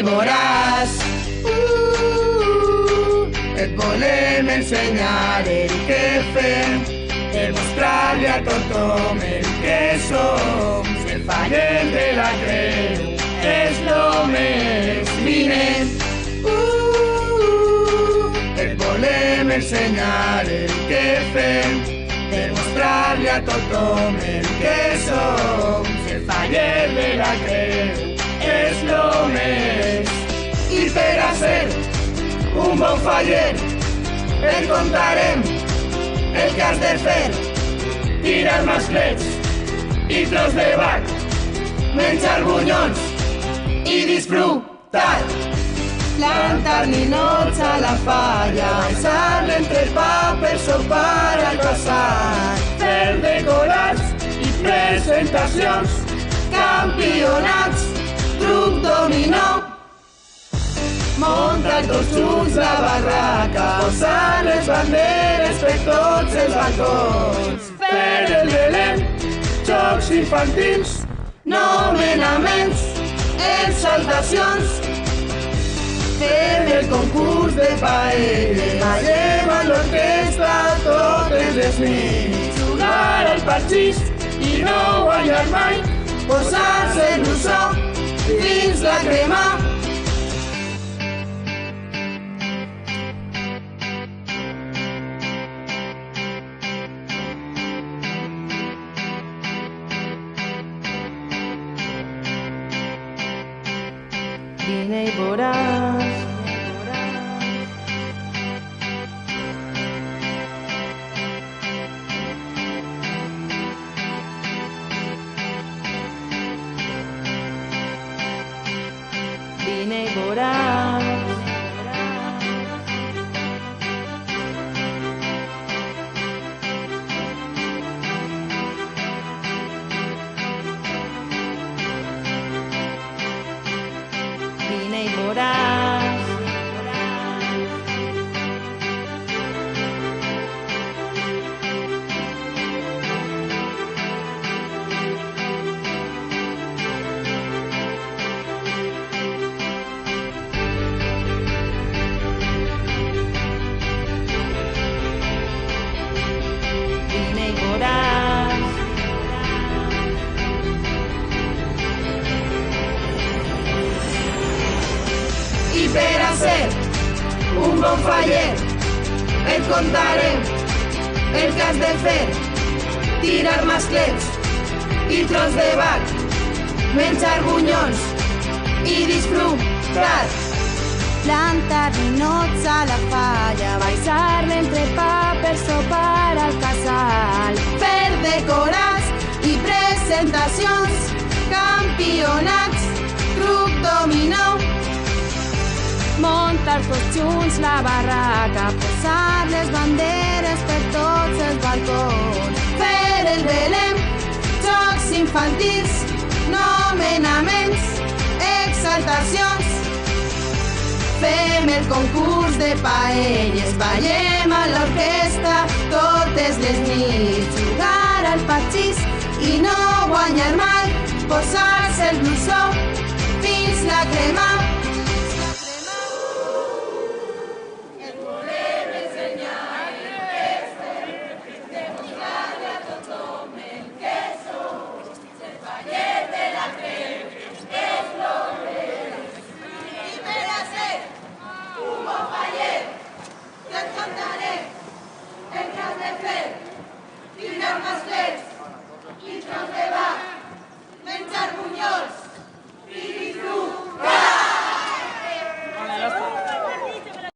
veuràs. Et volem ensenyar el que fem, demostrar-li a tothom el que som. Ser fallet de la creu és lo més minent. Et volem ensenyar el que fem, demostrar-li a tothom el que som. Ser fallet de la creu és lo més. I per a ser un bon faller et contarem el que has de fer: tirar masclets i tros de vac, menjar bunyons i disfrutar. Plantar ninots a la falla, baixar l'entrepà per sopar al casal, fer decorats i presentacions, campionats, truc dominó. Muntar tots junts la barraca, posar les banderes per tots els balcons, fer el Belén, jocs infantils, nomenaments, exaltacions. Fem el concurs de paelles, ballem a l'orquestra totes les nits, jugar al parxís i no guanyar mai, posar-se el blusó fins la crema. Vine i veuràs. Vine i veuràs. Vine i veuràs. Vine i veuràs. I per a ser un bon faller et contarem el que has de fer: tirar masclets i tros de vac, menjar bunyons i disfrutar. Plantar ninots a la falla, baixar l'entrepà per sopar al casal, Fer decorats i presentacions, campionats, truc dominó. muntar tots junts la barraca, posar les banderes per tots els balcons, Fer el Belém, jocs infantils, nomenaments, exaltacions. Fem el concurs de paelles, ballem a l'orquestra totes les nits, jugar al parxís i no guanyar mai, posar-se el blusó fins la crema. Et volem ensenyar el que fem, demostrar-li a tothom el que som, ser fallet de la creu és lo més. I per a ser un bon fallet, jo et contaré el que has de fer, tirar masclets i tros de vac, menjar bunyols